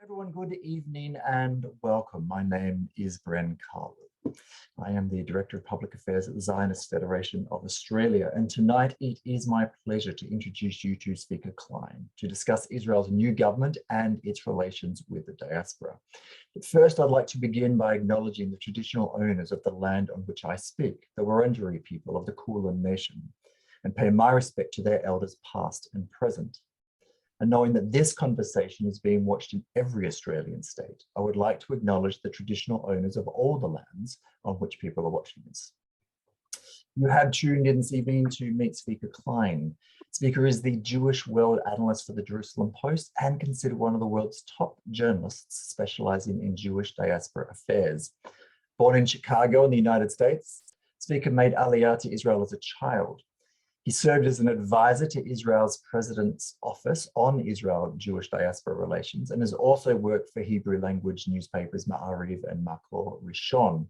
Everyone, good evening and welcome. My name is Bren Carlin. I am the Director of Public Affairs at the Zionist Federation of Australia, and tonight it is my pleasure to introduce you to Zvika Klein to discuss Israel's new government and its relations with the diaspora. But first, I'd like to begin by acknowledging the traditional owners of the land on which I speak, the Wurundjeri people of the Kulin Nation, and pay my respect to their elders past and present. And knowing that this conversation is being watched in every Australian state, I would like to acknowledge the traditional owners of all the lands on which people are watching this. You have tuned in this evening to meet Zvika Klein. Zvika is the Jewish world analyst for the Jerusalem Post and considered one of the world's top journalists specializing in Jewish diaspora affairs. Born in Chicago in the United States, Zvika made Aliyah to Israel as a child. He served as an advisor to Israel's president's office on Israel-Jewish diaspora relations and has also worked for Hebrew language newspapers Ma'ariv and Makor Rishon.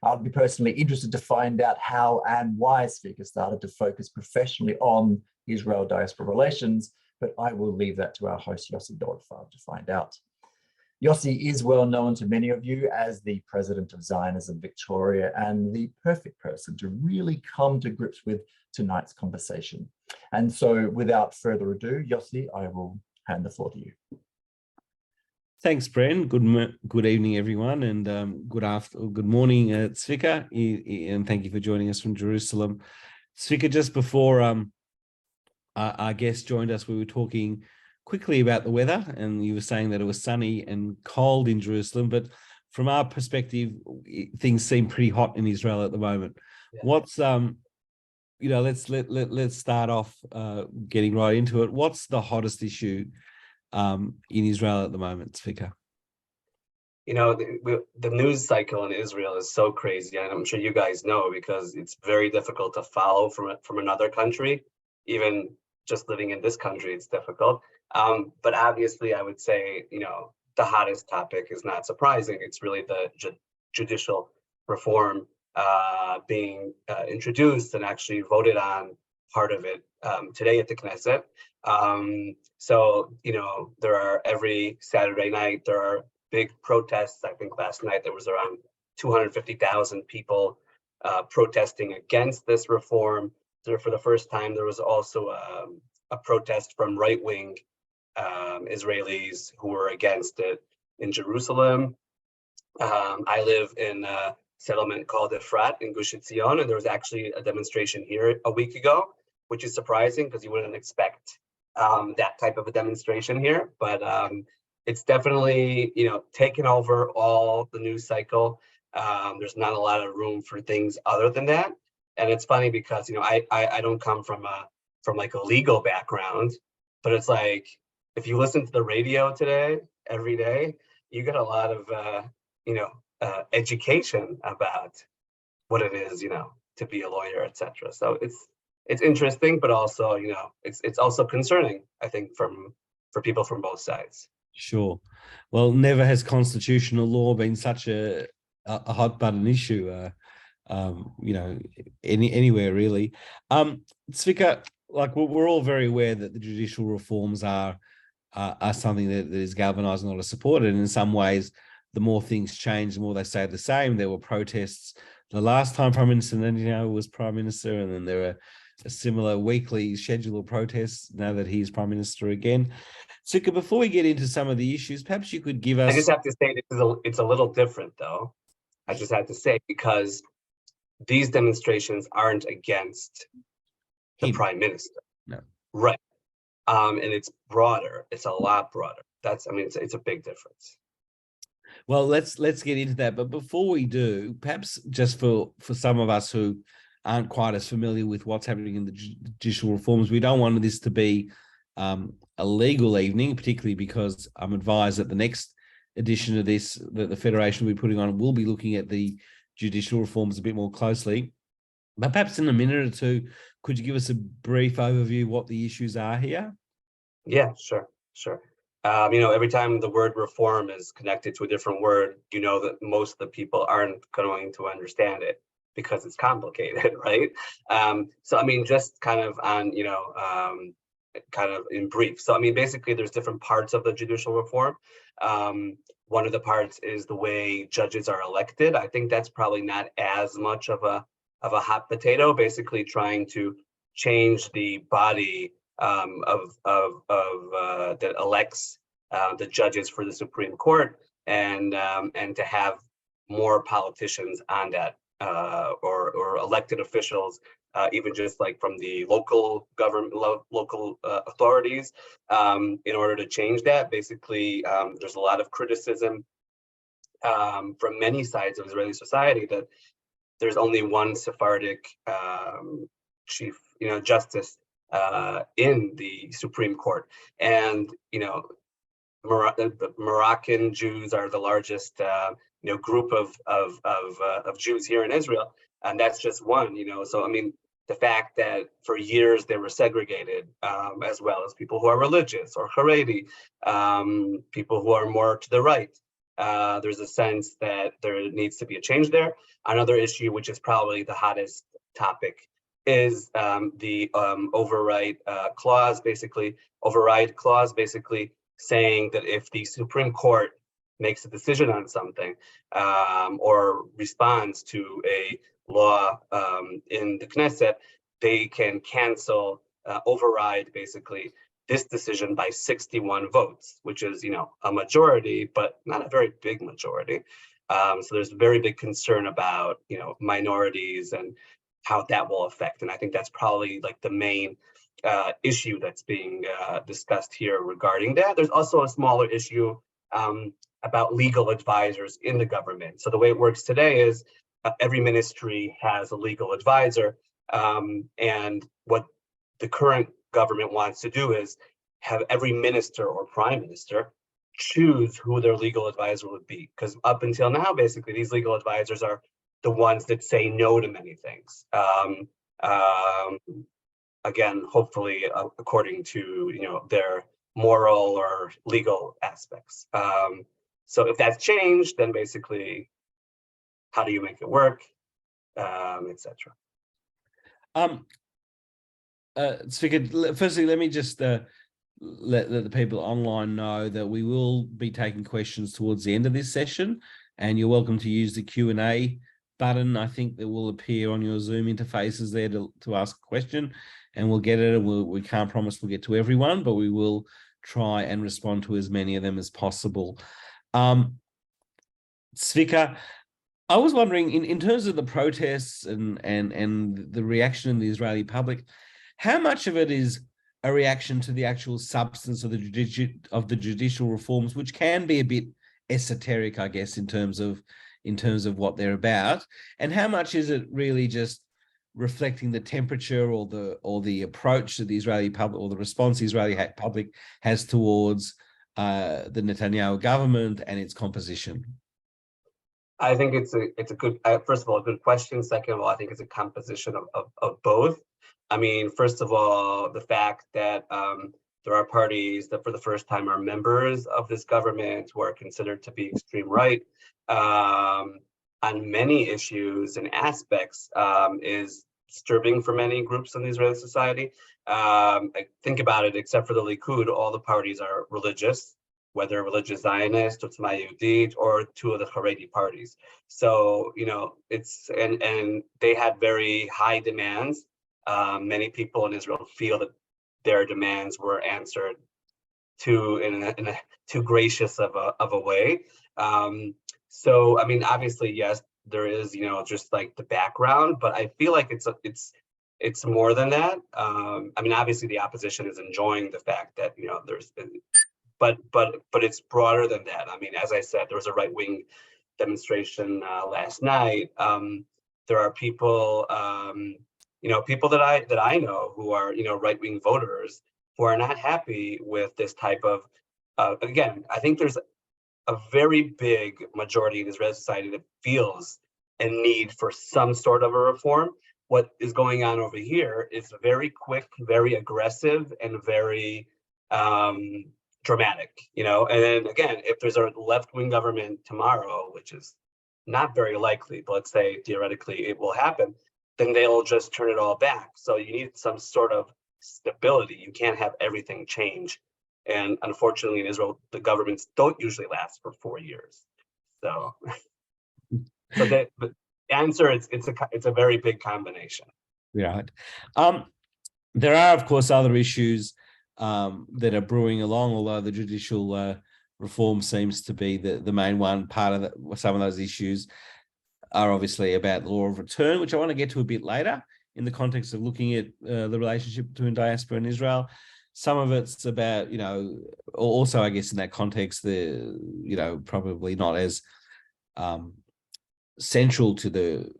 I'd be personally interested to find out how and why Zvika started to focus professionally on Israel diaspora relations, but I will leave that to our host Yossi Goldfarb to find out. Yossi is well known to many of you as the president of Zionism Victoria and the perfect person to really come to grips with tonight's conversation. And so without further ado, Yossi, I will hand the floor to you. Thanks, Bren. Good evening, everyone, and good morning, Zvika, and thank you for joining us from Jerusalem. Zvika, just before our guest joined us, we were talking quickly about the weather, and you were saying that it was sunny and cold in Jerusalem, but from our perspective, things seem pretty hot in Israel at the moment. Yeah. What's let's start off getting right into it. What's the hottest issue in Israel at the moment, Zvika? You know, the news cycle in Israel is so crazy, and I'm sure you guys know, because it's very difficult to follow from another country. Even just living in this country, it's difficult. But obviously, I would say, the hottest topic is not surprising. It's really the judicial reform being introduced and actually voted on, part of it today at the Knesset. So, there are every Saturday night, there are big protests. I think last night there was around 250,000 people protesting against this reform. So for the first time, there was also a protest from right-wing Israelis who were against it in Jerusalem. I live in a settlement called Efrat in Gush Etzion, and there was actually a demonstration here a week ago, which is surprising because you wouldn't expect that type of a demonstration here. But it's definitely, taken over all the news cycle. There's not a lot of room for things other than that. And it's funny because, I don't come from like a legal background, but it's like, if you listen to the radio today, every day, you get a lot of, education about what it is, to be a lawyer, etc. So it's interesting, but also, it's also concerning, I think, for people from both sides. Sure. Well, never has constitutional law been such a hot button issue. Anywhere really. Zvika, like we're all very aware that the judicial reforms are something that is galvanizing a lot of support, and in some ways, the more things change, the more they stay the same. There were protests the last time Prime Minister Netanyahu was Prime Minister, and then there were a similar weekly schedule of protests now that he's Prime Minister again. Zvika, before we get into some of the issues, perhaps you could give us... I just have to say it's a little different, though. I just had to say, because these demonstrations aren't against the Prime Minister. No. Right. And it's broader. It's a lot broader. It's a big difference. Well, let's get into that. But before we do, perhaps just for some of us who aren't quite as familiar with what's happening in the judicial reforms, we don't want this to be a legal evening, particularly because I'm advised that the next edition of this that the Federation will be putting on will be looking at the judicial reforms a bit more closely. But perhaps in a minute or two, could you give us a brief overview of what the issues are here? Yeah, sure. Every time the word reform is connected to a different word, that most of the people aren't going to understand it because it's complicated, right? So, just kind of on, kind of in brief. So I mean, basically, there's different parts of the judicial reform. One of the parts is the way judges are elected. I think that's probably not as much of a hot potato. Basically, trying to change the body that elects the judges for the Supreme Court, and to have more politicians on that, or elected officials, even just like from the local government, local authorities, in order to change that. Basically, there's a lot of criticism from many sides of Israeli society that there's only one Sephardic chief, justice in the Supreme Court, and the Moroccan Jews are the largest group of Jews here in Israel, and that's just one. So I mean, the fact that for years they were segregated, as well as people who are religious or Haredi, people who are more to the right. There's a sense that there needs to be a change there. Another issue, which is probably the hottest topic, is the override clause, basically saying that if the Supreme Court makes a decision on something, or responds to a law in the Knesset, they can cancel, override basically this decision by 61 votes, which is, a majority, but not a very big majority. So there's very big concern about, minorities and how that will affect. And I think that's probably like the main issue that's being discussed here regarding that. There's also a smaller issue about legal advisors in the government. So the way it works today is every ministry has a legal advisor, and what the current government wants to do is have every minister or prime minister choose who their legal advisor would be. Because up until now, basically, these legal advisors are the ones that say no to many things. Again, hopefully, according to their moral or legal aspects. So if that's changed, then basically, how do you make it work, etc. Zvika, firstly, let me just let the people online know that we will be taking questions towards the end of this session, and you're welcome to use the Q&A button. I think that will appear on your Zoom interfaces there to ask a question, and we'll get it. We can't promise we'll get to everyone, but we will try and respond to as many of them as possible. Zvika, I was wondering, in terms of the protests and the reaction in the Israeli public, how much of it is a reaction to the actual substance of the judicial reforms, which can be a bit esoteric, I guess, in terms of what they're about, and how much is it really just reflecting the temperature or the approach that the Israeli public, or the response the Israeli public has towards the Netanyahu government and its composition? I think it's a good, first of all, a good question. Second of all, I think it's a composition of both. I mean, first of all, the fact that there are parties that for the first time are members of this government who are considered to be extreme right on many issues and aspects is disturbing for many groups in the Israeli society. Think about it, except for the Likud, all the parties are religious, whether religious Zionist, Otzma Yehudit, or two of the Haredi parties. So, it's, and they had very high demands. Many people in Israel feel that their demands were answered in a too gracious of a way. So, I mean, obviously, yes, there is, just like the background, but I feel like it's more than that. I mean, obviously, the opposition is enjoying the fact that there's been, but it's broader than that. I mean, as I said, there was a right-wing demonstration last night. There are people, people that I know who are, right-wing voters who are not happy with this type of. Again, I think there's a very big majority in Israeli society that feels a need for some sort of a reform. What is going on over here is very quick, very aggressive, and very dramatic, and then again, if there's a left-wing government tomorrow, which is not very likely, but let's say theoretically it will happen, then they'll just turn it all back. So you need some sort of stability. You can't have everything change. And unfortunately, in Israel, the governments don't usually last for 4 years. So, the answer is it's a very big combination. Right. There are, of course, other issues that are brewing along, although the judicial reform seems to be the main one. Part of some of those issues are obviously about the law of return, which I want to get to a bit later in the context of looking at the relationship between diaspora and Israel. Some of it's about, also, I guess, in that context, probably not as central to the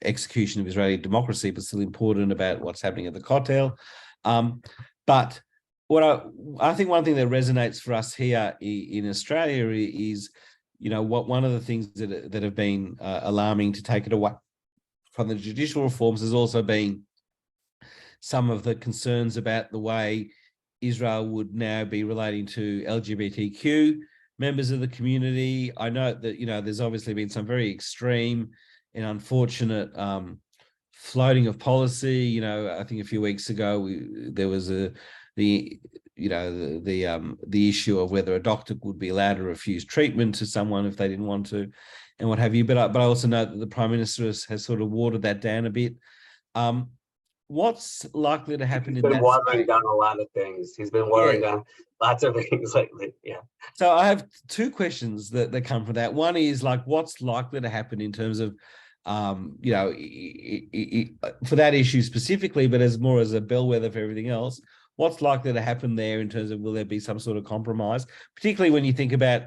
execution of Israeli democracy, but still important about what's happening at the Kotel. But what I think one thing that resonates for us here in Australia is, what one of the things that have been alarming, to take it away from the judicial reforms, has also been some of the concerns about the way Israel would now be relating to LGBTQ members of the community. I know that, there's obviously been some very extreme and unfortunate floating of policy. I think a few weeks ago there was the issue of whether a doctor would be allowed to refuse treatment to someone if they didn't want to, and what have you. But I also know that the Prime Minister has sort of watered that down a bit. What's likely to happen in that? He's been watering down a lot of things. He's been watering down lots of things lately. Yeah. So I have two questions that come from that. One is, what's likely to happen in terms of, for that issue specifically, but as a bellwether for everything else, what's likely to happen there in terms of, will there be some sort of compromise, particularly when you think about,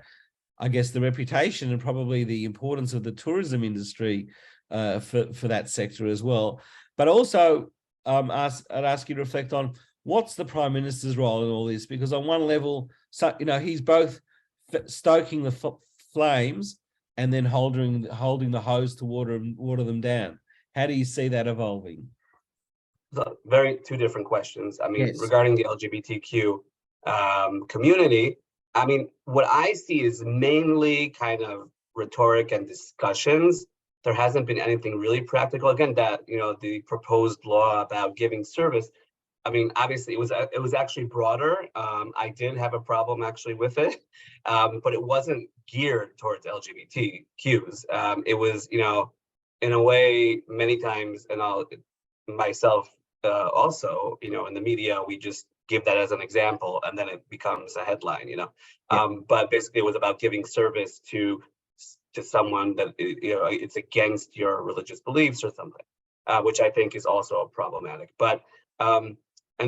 I guess, the reputation and probably the importance of the tourism industry for that sector as well. But also, I'd ask you to reflect on what's the Prime Minister's role in all this, because on one level, he's both stoking the flames and then holding the hose to water them down. How do you see that evolving? So two different questions. Yes. Regarding the LGBTQ community, what I see is mainly kind of rhetoric and discussions. There hasn't been anything really practical. Again, that, the proposed law about giving service, obviously it was actually broader. I did have a problem actually with it, but it wasn't geared towards LGBTQs. It was, in a way, many times, and myself also, in the media, we just give that as an example, and then it becomes a headline, But basically, it was about giving service to someone that, it's against your religious beliefs or something, which I think is also problematic. But and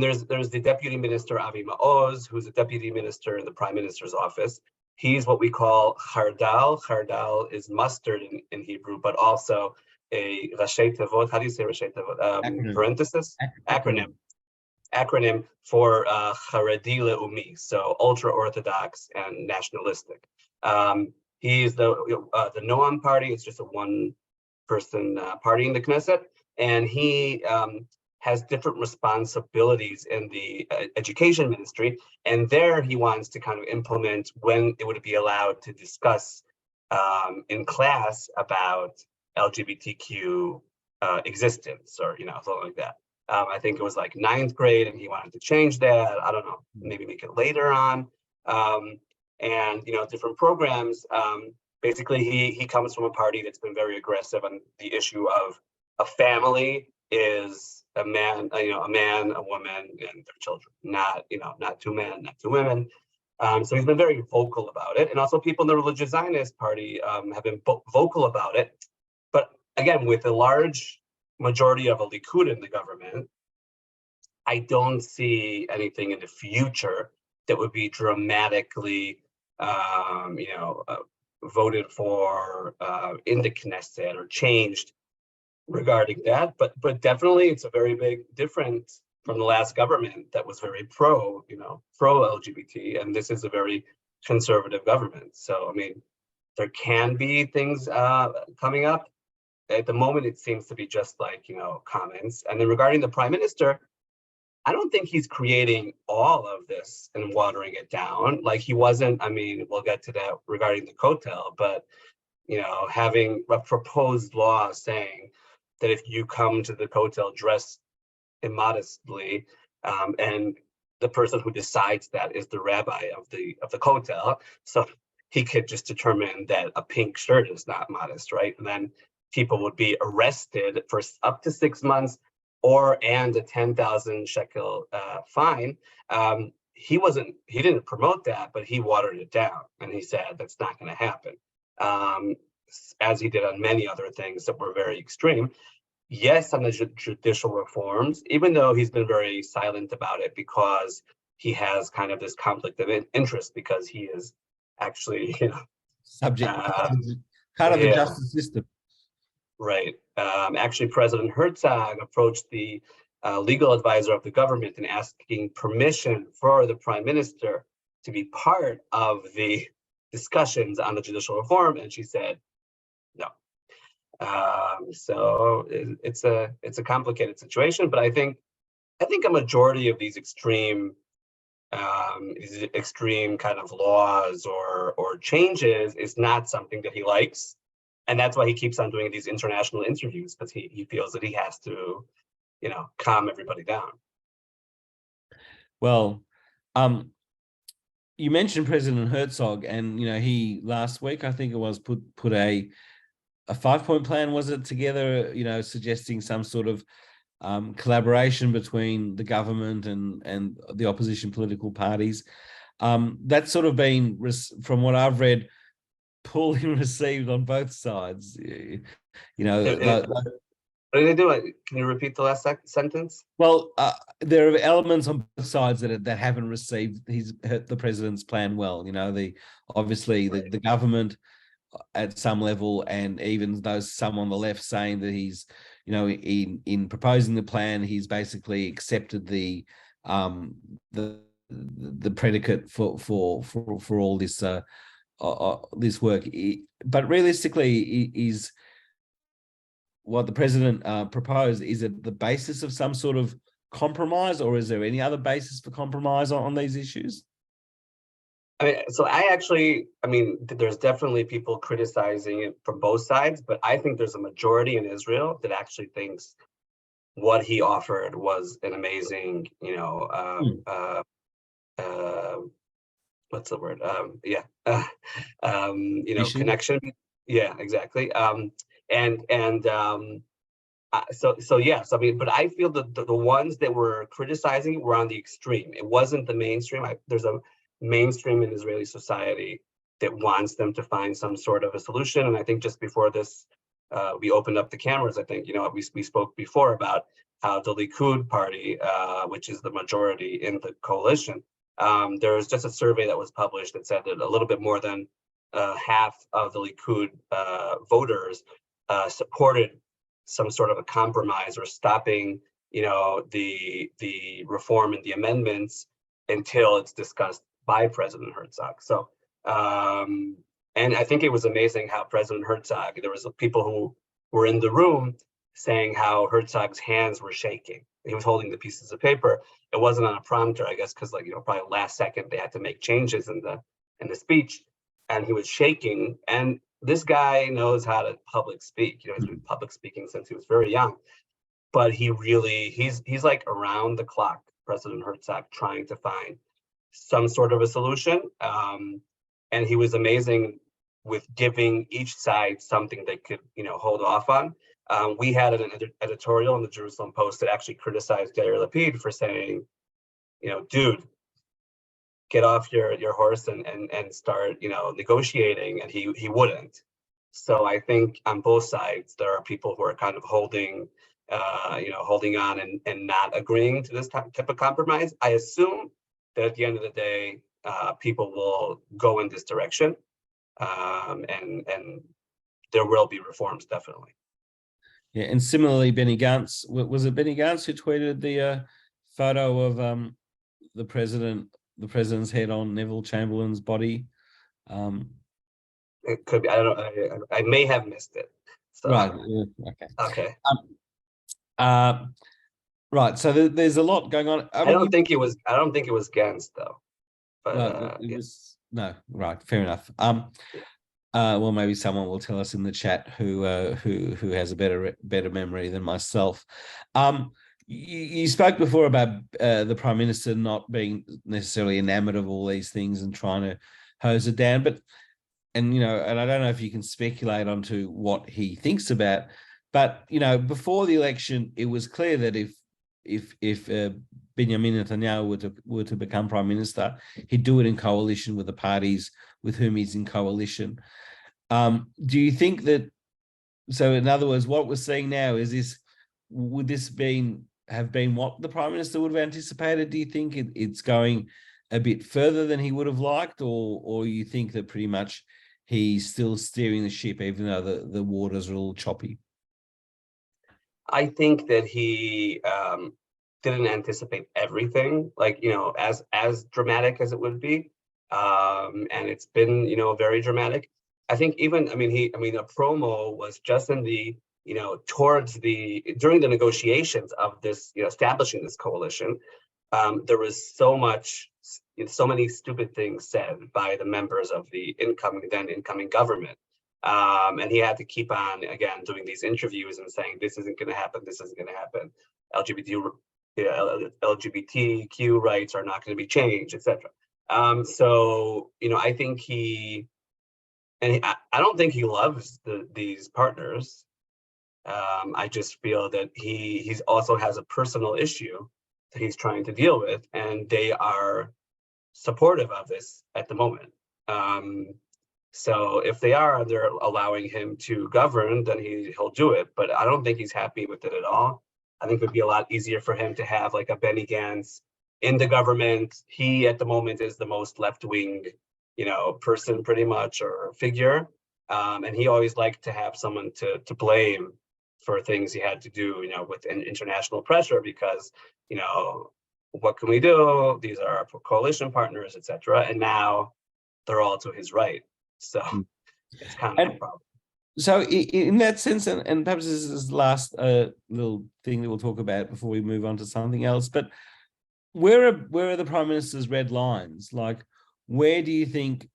there's the Deputy Minister Avi Maoz, who's a Deputy Minister in the Prime Minister's office. He's what we call chardal. Chardal is mustard in Hebrew, but also a Rashei Tevot. How do you say Rashei Tevot? Parenthesis? Acronym for Haredi Leumi, so ultra-Orthodox and nationalistic. He's the Noam party. It's just a one-person party in the Knesset, and he has different responsibilities in the education ministry. And there he wants to kind of implement when it would be allowed to discuss in class about LGBTQ existence, or something like that. I think it was like 9th grade, and he wanted to change that. I don't know, maybe make it later on. And different programs. Basically, he comes from a party that's been very aggressive on the issue of a family is a man, a woman, and their children. Not two men, not two women. So he's been very vocal about it, and also people in the religious Zionist party have been vocal about it. But again, with a large majority of a Likud in the government, I don't see anything in the future that would be dramatically, voted for in the Knesset or changed regarding that. But definitely, it's a very big difference from the last government that was very pro LGBT, and this is a very conservative government. So there can be things coming up. At the moment, it seems to be just like comments. And then regarding the Prime Minister, I don't think he's creating all of this and watering it down. Like he wasn't, we'll get to that regarding the Kotel, but, having a proposed law saying that if you come to the Kotel dressed immodestly, And the person who decides that is the rabbi of the kotel. So he could just determine that a pink shirt is not modest, right? And then people would be arrested for up to 6 months and a 10,000 shekel fine. He didn't promote that, but he watered it down, and he said that's not going to happen, as he did on many other things that were very extreme. Yes, on the judicial reforms, even though he's been very silent about it because he has kind of this conflict of interest, because he is actually, subject part of the justice system. Right. Actually, President Herzog approached the legal advisor of the government and asking permission for the prime minister to be part of the discussions on the judicial reform, and she said no. So it's a complicated situation, but I think a majority of these extreme kind of laws or changes is not something that he likes. And that's why he keeps on doing these international interviews, because he feels that he has to, calm everybody down. Well, you mentioned President Herzog, and he last week, I think it was, put a 5-point plan, was it, together, suggesting some sort of collaboration between the government and the opposition political parties. That's sort of been, from what I've read, poorly received on both sides. What did they do? Can you repeat the last sentence? Well, there are elements on both sides that haven't received the president's plan well. Obviously the government at some level, and even some on the left saying that he's, in proposing the plan, he's basically accepted the predicate for all this this work. But realistically, is what the president proposed, is it the basis of some sort of compromise, or is there any other basis for compromise on these issues? There's definitely people criticizing it from both sides, but I think there's a majority in Israel that actually thinks what he offered was an amazing, what's the word? Connection. Yeah, exactly. But I feel that the ones that were criticizing were on the extreme. It wasn't the mainstream. There's a mainstream in Israeli society that wants them to find some sort of a solution. And I think just before this, we opened up the cameras. I think, we spoke before about how the Likud party, which is the majority in the coalition, there was just a survey that was published that said that a little bit more than half of the Likud voters supported some sort of a compromise or stopping, the reform and the amendments until it's discussed by President Herzog. So, and I think it was amazing how President Herzog, there was people who were in the room saying how Herzog's hands were shaking. He was holding the pieces of paper. It wasn't on a prompter, I guess, because probably last second they had to make changes in the speech, and he was shaking. And this guy knows how to public speak. He's been public speaking since he was very young, but he's like around the clock, President Herzog, trying to find some sort of a solution. And he was amazing with giving each side something they could, hold off on. We had an editorial in the Jerusalem Post that actually criticized Yair Lapid for saying, dude, get off your horse and start, negotiating, and he wouldn't. So I think on both sides there are people who are kind of holding on and not agreeing to this type of compromise. I assume that at the end of the day, people will go in this direction, and there will be reforms, definitely. Yeah, and similarly, Benny Gantz, was it Benny Gantz who tweeted the photo of the president's head on Neville Chamberlain's body? It could be. I don't know. I may have missed it. So. Right. Yeah, okay. Okay. Right. So there's a lot going on. I don't think it was Gantz though. But it was no. Right. Fair enough. Well, maybe someone will tell us in the chat who has a better memory than myself. You spoke before about the Prime Minister not being necessarily enamored of all these things and trying to hose it down, and I don't know if you can speculate onto what he thinks about, but before the election, it was clear that if Benjamin Netanyahu were to become Prime Minister, he'd do it in coalition with the parties with whom he's in coalition. Do you think that? So, in other words, what we're seeing now would this have been what the Prime Minister would have anticipated? Do you think it's going a bit further than he would have liked, or you think that pretty much he's still steering the ship, even though the waters are a little choppy? I think that he didn't anticipate everything, like, as dramatic as it would be. And it's been, very dramatic. I think even, a promo was just in the, during the negotiations of this, establishing this coalition, there was so many stupid things said by the members of the incoming government. And he had to keep on, again, doing these interviews and saying, this isn't going to happen, this isn't going to happen. LGBTQ rights are not going to be changed, etc. So, I think I don't think he loves these partners. I just feel that he's also has a personal issue that he's trying to deal with, and they are supportive of this at the moment. So if they're allowing him to govern, then he'll do it. But I don't think he's happy with it at all. I think it would be a lot easier for him to have like a Benny Gantz in the government. He at the moment is the most left-wing, person pretty much, or figure. And he always liked to have someone to blame for things he had to do, with international pressure, because, what can we do? These are our coalition partners, etc. And now they're all to his right. So it's kind of a problem. So in that sense, and perhaps this is the last little thing that we'll talk about before we move on to something else, but where are the Prime Minister's red lines? Like, where do you think,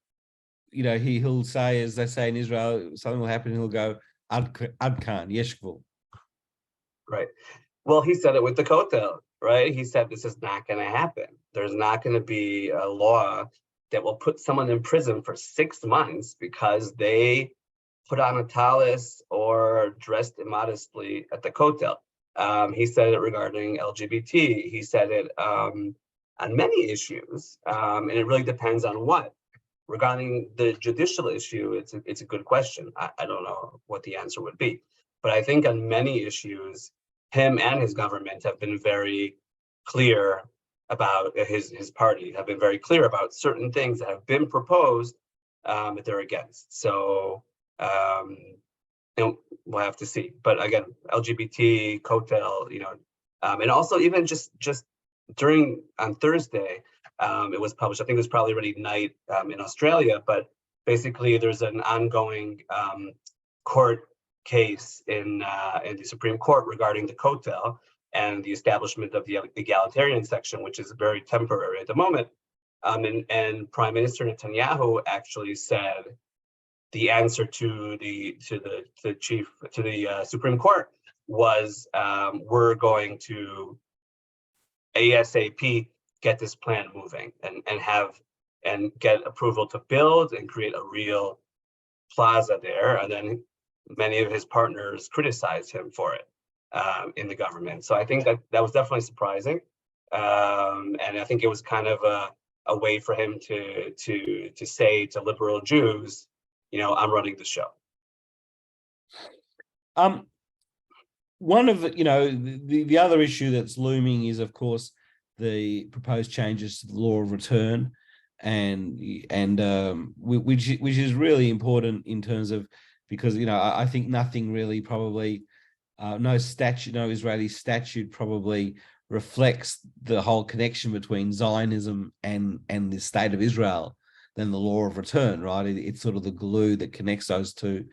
he'll say, as they say in Israel, something will happen, he'll go, Ad Khan, Yeshkvul. Right. Well, he said it with the Kotel, right? He said this is not going to happen. There's not going to be a law that will put someone in prison for 6 months because they put on a tallis or dressed immodestly at the Kotel. He said it regarding LGBT. He said it on many issues, and it really depends on what. Regarding the judicial issue, it's a good question. I don't know what the answer would be, but I think on many issues, him and his government have been very clear about, his party have been very clear about certain things that have been proposed that they're against. So we'll have to see. But again, LGBT, Kotel, and also even just on Thursday, it was published. I think it was probably already night in Australia, but basically there's an ongoing court case in the Supreme Court regarding the Kotel and the establishment of the egalitarian section, which is very temporary at the moment. And Prime Minister Netanyahu actually said the answer to the Supreme Court was, we're going to ASAP get this plan moving and get approval to build and create a real plaza there. And then many of his partners criticized him for it in the government. So I think that was definitely surprising. And I think it was kind of a way for him to say to liberal Jews, I'm running the show. One of the other issue that's looming is, of course, the proposed changes to the law of return, and which is really important in terms of, because I think nothing really probably no Israeli statute probably reflects the whole connection between Zionism and the state of Israel than the law of return, right? It's sort of the glue that connects those two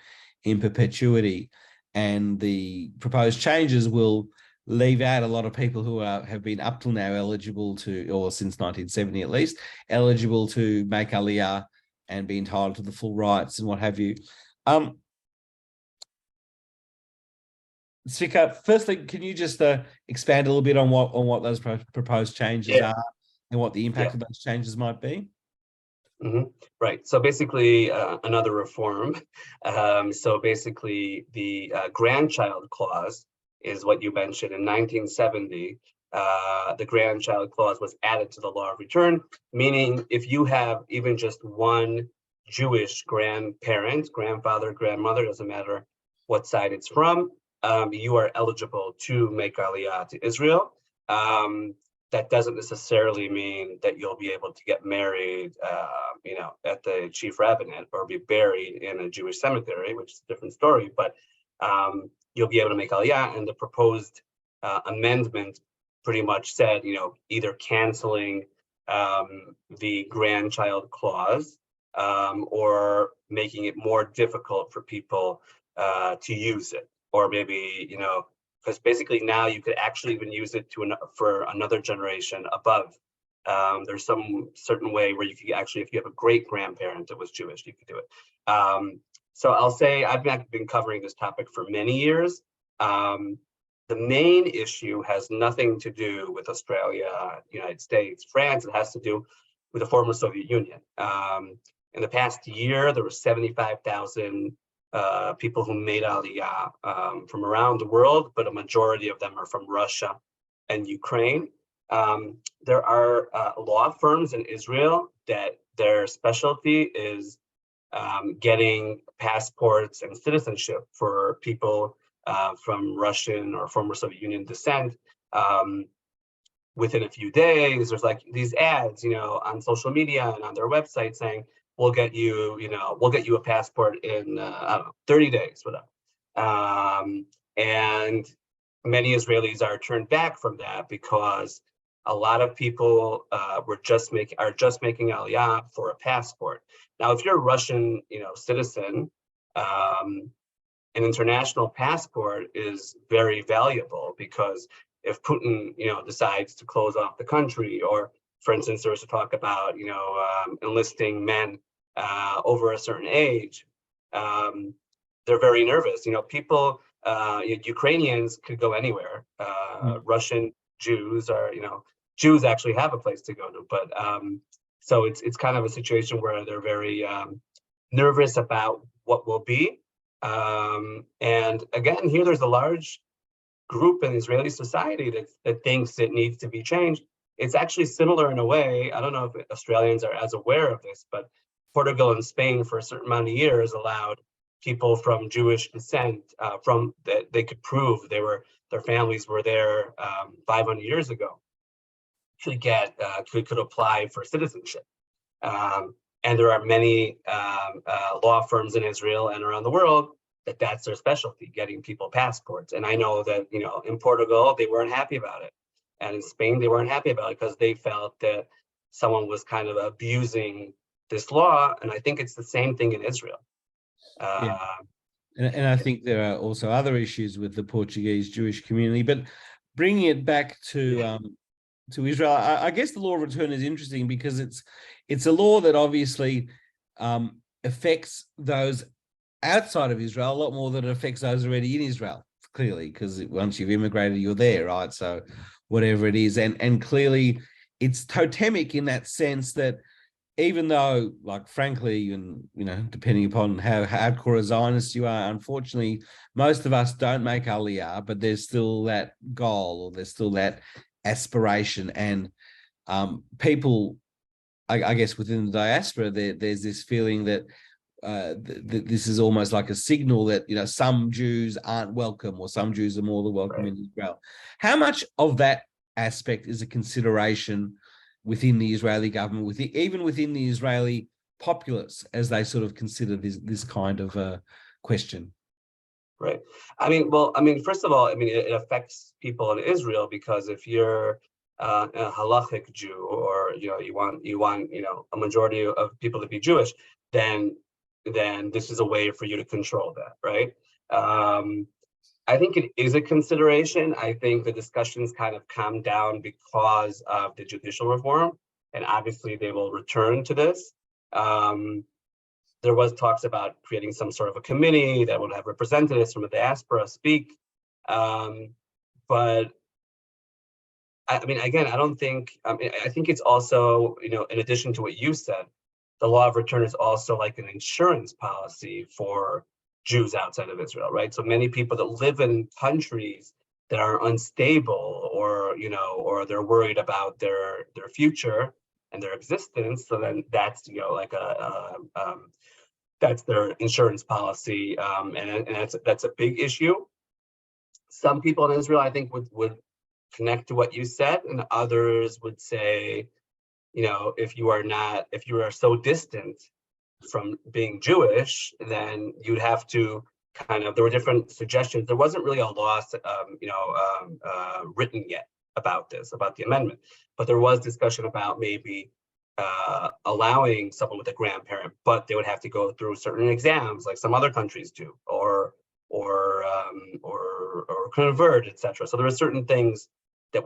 in perpetuity. And the proposed changes will leave out a lot of people who have been up till now eligible to, or since 1970 at least, eligible to make Aliyah and be entitled to the full rights and what have you. Zvika, firstly, can you just expand a little bit on what those proposed changes are and what the impact of those changes might be? Right. So basically, another reform. So basically, the grandchild clause is what you mentioned in 1970. The grandchild clause was added to the law of return, meaning if you have even just one Jewish grandparent, grandfather, grandmother, doesn't matter what side it's from, you are eligible to make Aliyah to Israel. That doesn't necessarily mean that you'll be able to get married, at the chief rabbinate or be buried in a Jewish cemetery, which is a different story. But you'll be able to make Aliyah, and the proposed amendment pretty much said, either canceling the grandchild clause or making it more difficult for people to use it, or maybe because basically now you could actually even use it for another generation above. There's some certain way where you could actually, if you have a great grandparent that was Jewish, you could do it. So I'll say I've been covering this topic for many years. The main issue has nothing to do with Australia, United States, France. It has to do with the former Soviet Union. In the past year, there were 75,000 people who made Aliyah from around the world, but a majority of them are from Russia and Ukraine. There are law firms in Israel that their specialty is getting passports and citizenship for people from Russian or former Soviet Union descent within a few days. There's like these ads, on social media and on their website saying, we'll get you a passport in 30 days, whatever. And many Israelis are turned back from that because a lot of people are just making Aliyah for a passport. Now, if you're a Russian, citizen, an international passport is very valuable, because if Putin, decides to close off the country, or for instance, there was a talk about, enlisting men over a certain age, they're very nervous. People, Ukrainians could go anywhere. Russian Jews are, Jews actually have a place to go to, but so it's kind of a situation where they're very nervous about what will be. And again, here there's a large group in Israeli society that thinks it needs to be changed. It's actually similar in a way. I don't know if Australians are as aware of this, but Portugal and Spain for a certain amount of years allowed people from Jewish descent that they could prove their families were there 500 years ago, could apply for citizenship. And there are many law firms in Israel and around the world that's their specialty, getting people passports. And I know that, in Portugal, they weren't happy about it. And in Spain, they weren't happy about it because they felt that someone was kind of abusing this law. And I think it's the same thing in Israel. And I think there are also other issues with the Portuguese Jewish community. But bringing it back to Israel, I guess the law of return is interesting because it's a law that obviously affects those outside of Israel a lot more than it affects those already in Israel, clearly, because once you've immigrated, you're there, right? So whatever it is, and clearly it's totemic in that sense that even though, like, frankly, and depending upon how hardcore a Zionist you are, unfortunately, most of us don't make Aliyah, but there's still that goal, or there's still that aspiration, and people, I guess, within the diaspora, there's this feeling that this is almost like a signal that some Jews aren't welcome, or some Jews are more than welcome in Israel. How much of that aspect is a consideration within the Israeli government, even within the Israeli populace, as they sort of consider this kind of question? Right. First of all, it affects people in Israel, because if you're a halachic Jew, or you want a majority of people to be Jewish, then this is a way for you to control that, right? I think it is a consideration. I think the discussions kind of calmed down because of the judicial reform, and obviously they will return to this. There was talks about creating some sort of a committee that would have representatives from the diaspora speak. But I mean, again, I don't think, I think it's also, in addition to what you said, the law of return is also like an insurance policy for Jews outside of Israel, right? So many people that live in countries that are unstable, or they're worried about their future and their existence. So then that's, like that's their insurance policy. And that's a big issue. Some people in Israel, I think, would connect to what you said, and others would say, if you are so distant from being Jewish, then you'd have to there were different suggestions. There wasn't really a law, written yet about the amendment, but there was discussion about maybe allowing someone with a grandparent, but they would have to go through certain exams, like some other countries do, or convert, etc. So there are certain things that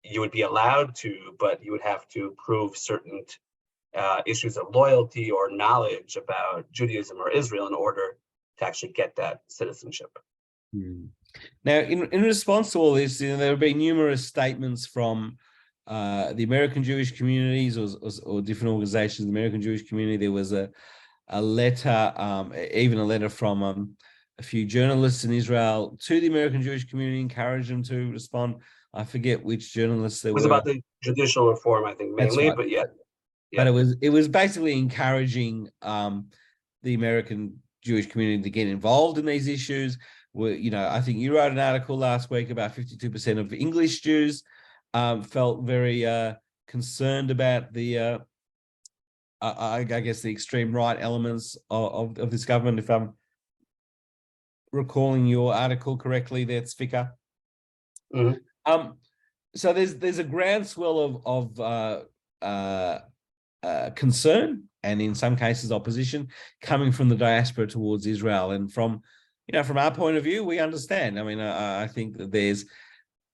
you would be allowed to, but you would have to prove certain issues of loyalty or knowledge about Judaism or Israel in order to actually get that citizenship. Now, in response to all this, there have been numerous statements from the American Jewish communities or different organizations, the American Jewish community. There was a letter, even a letter from a few journalists in Israel to the American Jewish community, encouraged them to respond. I forget which journalists there were. It was about the judicial reform, I think, mainly, right. But yeah. But it was basically encouraging the American Jewish community to get involved in these issues. I think you wrote an article last week about 52% of English Jews felt very concerned about the, I guess, the extreme right elements of this government. If I'm recalling your article correctly, there, Zvika. Mm-hmm. So there's a groundswell of concern, and in some cases opposition, coming from the diaspora towards Israel. And from our point of view, we understand. I mean, I think that there's,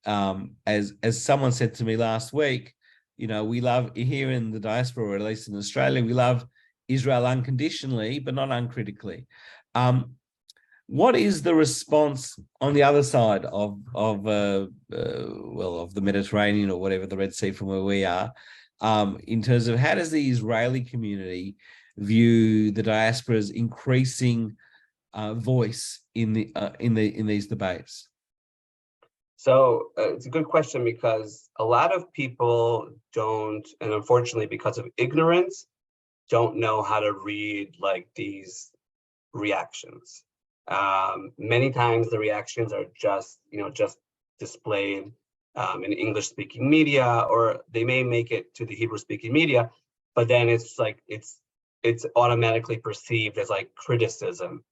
as someone said to me last week, we love, here in the diaspora, or at least in Australia, we love Israel unconditionally, but not uncritically. What is the response on the other side of the Mediterranean, or whatever, the Red Sea from where we are, in terms of how does the Israeli community view the diaspora's increasing voice in these debates? So it's a good question, because a lot of people don't, and unfortunately because of ignorance, don't know how to read like these reactions. Many times the reactions are just displayed in English-speaking media, or they may make it to the Hebrew-speaking media, but then it's like it's automatically perceived as like criticism,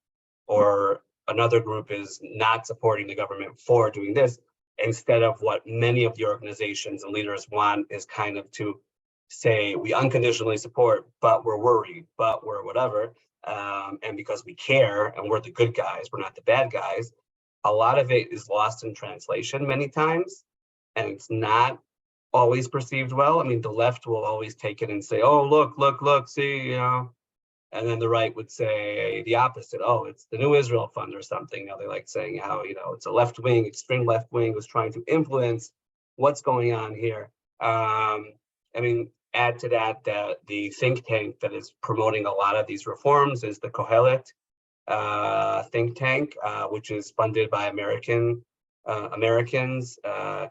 or another group is not supporting the government for doing this, instead of what many of the organizations and leaders want is kind of to say, we unconditionally support, but we're worried, but we're whatever. And because we care and we're the good guys, we're not the bad guys. A lot of it is lost in translation many times, and it's not always perceived well. I mean, the left will always take it and say, oh, look, see, and then the right would say the opposite. Oh, it's the New Israel Fund or something. They like saying how, it's a left wing, extreme left wing was trying to influence what's going on here. I mean, add to that the think tank that is promoting a lot of these reforms is the Kohelet think tank, which is funded by Americans,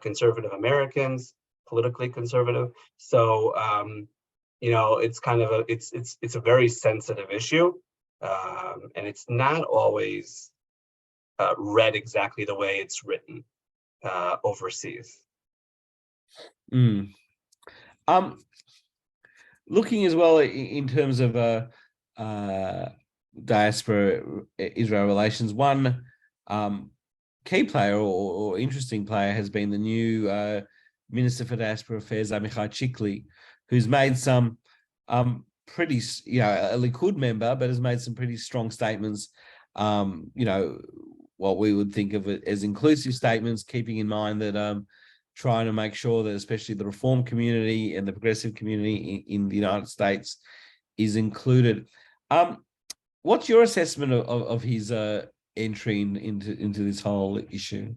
conservative Americans, politically conservative. So, it's kind of it's a very sensitive issue, and it's not always read exactly the way it's written overseas. Looking as well in terms of diaspora Israel relations, one key player or interesting player has been the new Minister for Diaspora Affairs, Amichai Chikli, who's made some pretty, a Likud member, but has made some pretty strong statements, what we would think of it as inclusive statements, keeping in mind that trying to make sure that especially the reform community and the progressive community in the United States is included. What's your assessment of his entry into this whole issue?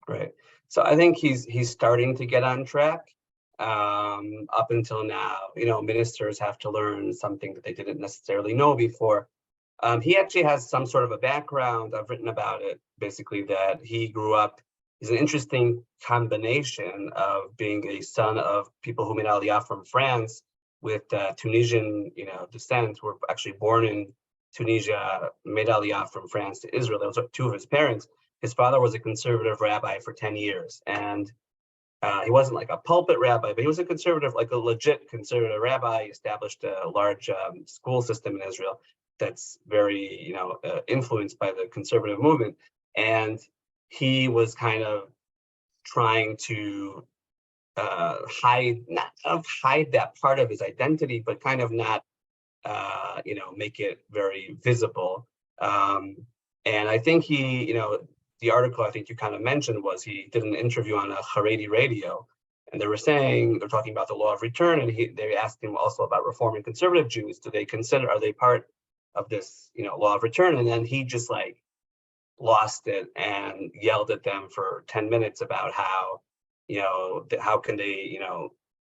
Right. So I think he's starting to get on track. Up until now, ministers have to learn something that they didn't necessarily know before. He actually has some sort of a background. I've written about it, basically, that he grew up. He's an interesting combination of being a son of people who made Aliyah from France with Tunisian, descent, who were actually born in Tunisia, made Aliyah from France to Israel. Those are two of his parents. His father was a conservative rabbi for 10 years, and he wasn't like a pulpit rabbi, but he was a conservative, like a legit conservative rabbi. He established a large school system in Israel that's very, influenced by the conservative movement. And he was kind of trying to hide that part of his identity, but kind of not, make it very visible. And I think he, the article I think you kind of mentioned was he did an interview on a Haredi radio, and they're talking about the law of return, and they asked him also about reforming conservative Jews. Are they part of this, law of return? And then he just like lost it and yelled at them for 10 minutes about how, how can they,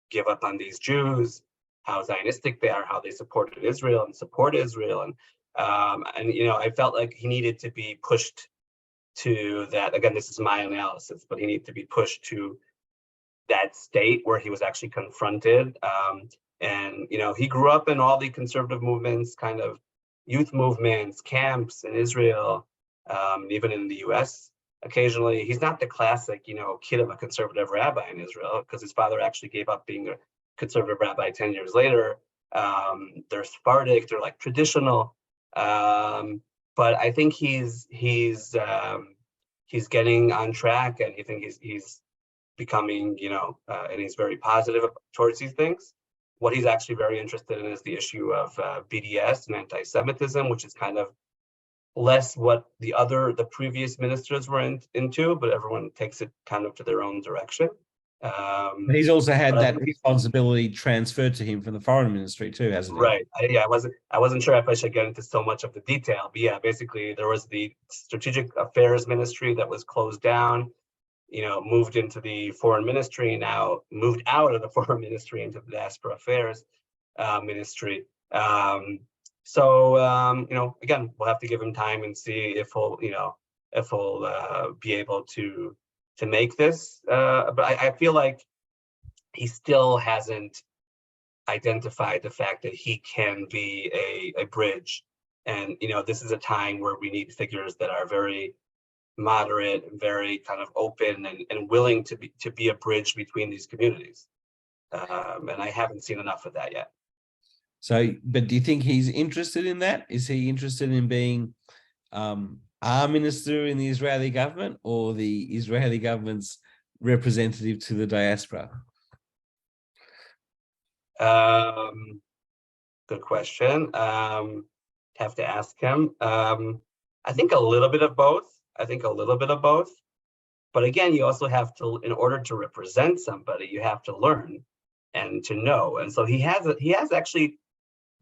give up on these Jews, how Zionistic they are, how they supported Israel and support Israel. And I felt like he needed to be pushed to that. Again, this is my analysis, but he needed to be pushed to that state where he was actually confronted. And he grew up in all the conservative movements, kind of youth movements, camps in Israel, even in the US. Occasionally, he's not the classic, kid of a conservative rabbi in Israel, because his father actually gave up being a conservative rabbi 10 years later. They're Sephardic, they're like traditional. But I think he's getting on track, and I think he's becoming, and he's very positive towards these things. What he's actually very interested in is the issue of BDS and anti-Semitism, which is kind of less what the previous ministers were into, but everyone takes it kind of to their own direction. He's also had that responsibility transferred to him from the foreign ministry too, hasn't he? Right. I wasn't sure if I should get into so much of the detail, but yeah, basically there was the strategic affairs ministry that was closed down, moved into the foreign ministry, now moved out of the foreign ministry into the diaspora affairs ministry. So again, we'll have to give him time and see if he'll be able to make this. But I feel like he still hasn't identified the fact that he can be a bridge. And, this is a time where we need figures that are very moderate, very kind of open and willing to be a bridge between these communities. And I haven't seen enough of that yet. So, but do you think he's interested in that? Is he interested in being our minister in the Israeli government, or the Israeli government's representative to the diaspora? Good question. Have to ask him. I think a little bit of both. But again, you also have to, in order to represent somebody, you have to learn and to know. And so he has actually,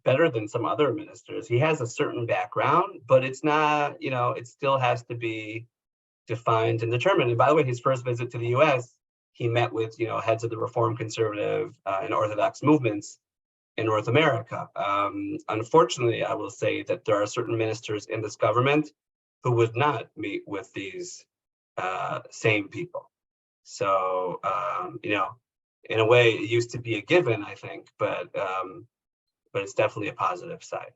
better than some other ministers, he has a certain background, but it's not, it still has to be defined and determined. And by the way, his first visit to the US, he met with, heads of the Reform, Conservative, and Orthodox movements in North America. Unfortunately, I will say that there are certain ministers in this government who would not meet with these same people. So, in a way, it used to be a given, I think, but it's definitely a positive side.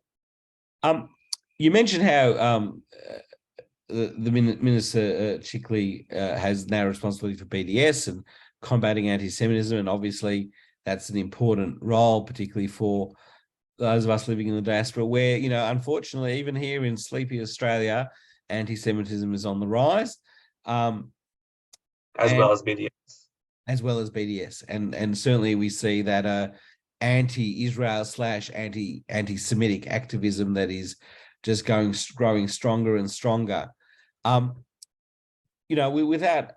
You mentioned how the Minister Chikli has now responsibility for BDS and combating anti-Semitism, and obviously that's an important role, particularly for those of us living in the diaspora, where, unfortunately, even here in sleepy Australia, anti-Semitism is on the rise. As well as BDS. And certainly we see that anti-Israel / anti-Semitic activism that is just growing stronger and stronger. Without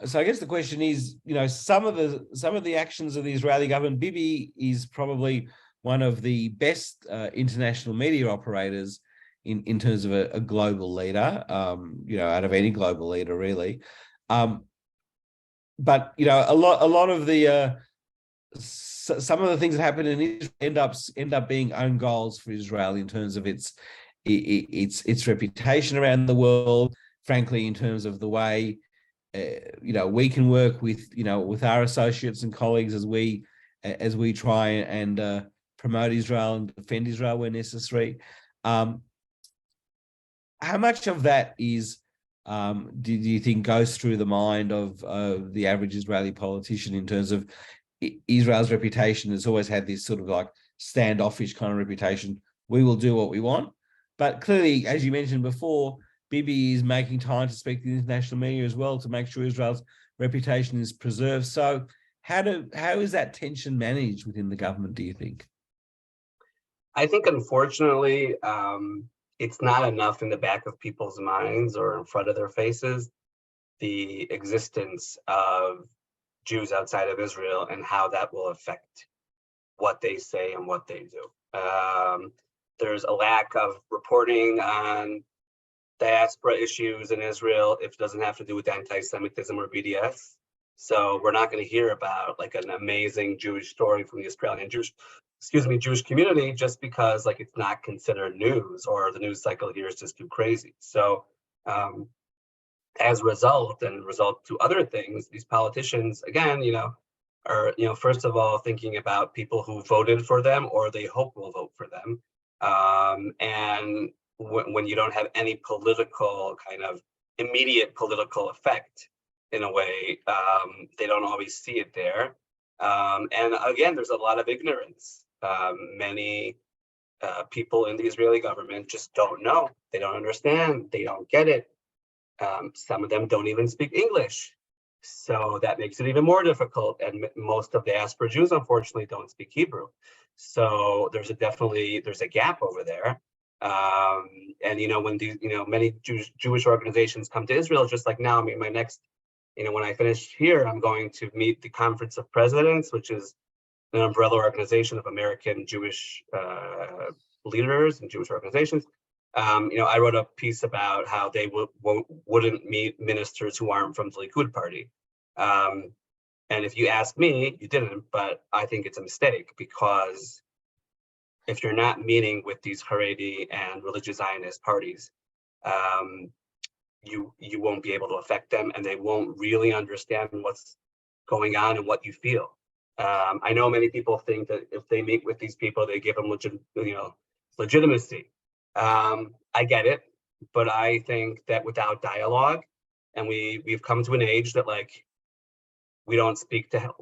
I guess the question is, some of the actions of the Israeli government, Bibi is probably one of the best international media operators in terms of a global leader, out of any global leader, really. But a lot of the some of the things that happen in Israel end up being own goals for Israel in terms of its reputation around the world. Frankly, in terms of the way we can work with our associates and colleagues as we try and promote Israel and defend Israel where necessary. How much of that is do you think goes through the mind of the average Israeli politician in terms of Israel's reputation? Has always had this sort of like standoffish kind of reputation. We will do what we want. But clearly, as you mentioned before, Bibi is making time to speak to the international media as well to make sure Israel's reputation is preserved. So how is that tension managed within the government, do you think? I think, unfortunately, it's not enough in the back of people's minds or in front of their faces, the existence of Jews outside of Israel and how that will affect what they say and what they do. There's a lack of reporting on diaspora issues in Israel if it doesn't have to do with anti-Semitism or BDS. So we're not going to hear about like an amazing Jewish story from the Australian Jewish community just because like it's not considered news or the news cycle here is just too crazy. So as a result to other things, these politicians, again, are, first of all, thinking about people who voted for them or they hope will vote for them. And when you don't have any political kind of immediate political effect in a way, they don't always see it there. And again, there's a lot of ignorance. Many people in the Israeli government just don't know. They don't understand. They don't get it. Some of them don't even speak English. So that makes it even more difficult. And most of the diaspora Jews, unfortunately, don't speak Hebrew. So there's a gap over there. And when these, many Jewish organizations come to Israel, just like now, my next, when I finish here, I'm going to meet the Conference of Presidents, which is an umbrella organization of American Jewish leaders and Jewish organizations. I wrote a piece about how they wouldn't meet ministers who aren't from the Likud party. And if you ask me, you didn't, but I think it's a mistake because if you're not meeting with these Haredi and religious Zionist parties, you won't be able to affect them and they won't really understand what's going on and what you feel. I know many people think that if they meet with these people, they give them legitimacy. I get it, but I think that without dialogue, and we've come to an age that we don't speak to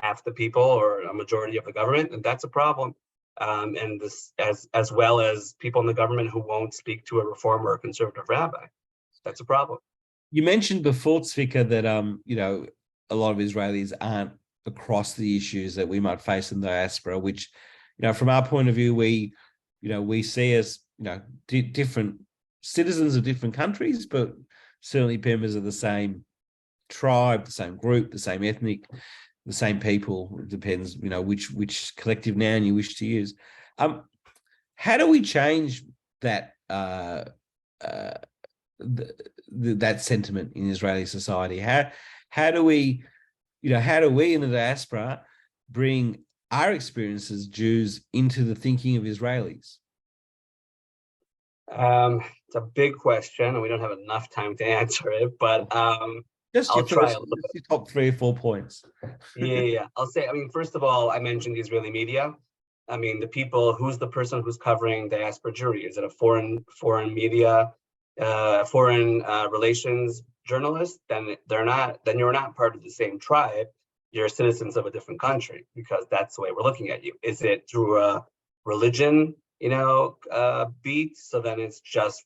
half the people or a majority of the government, and that's a problem. And this, as well as people in the government who won't speak to a reformer or a conservative rabbi, that's a problem. You mentioned before, Zvika, that a lot of Israelis aren't across the issues that we might face in the diaspora, which from our point of view, we see as different citizens of different countries, but certainly members of the same tribe, the same group, the same ethnic, the same people. It depends, which collective noun you wish to use. How do we change that that sentiment in Israeli society? How do we in the diaspora bring our experience as Jews into the thinking of Israelis? It's a big question, and we don't have enough time to answer it, but just I'll try a little bit. Your top 3 or 4 points. Yeah. I'll say, first of all, I mentioned the Israeli media. The people, who's the person who's covering diaspora Jewry? Is it a foreign media, foreign relations journalist? Then you're not part of the same tribe. You're citizens of a different country, because that's the way we're looking at you. Is it through a religion, beat? So then it's just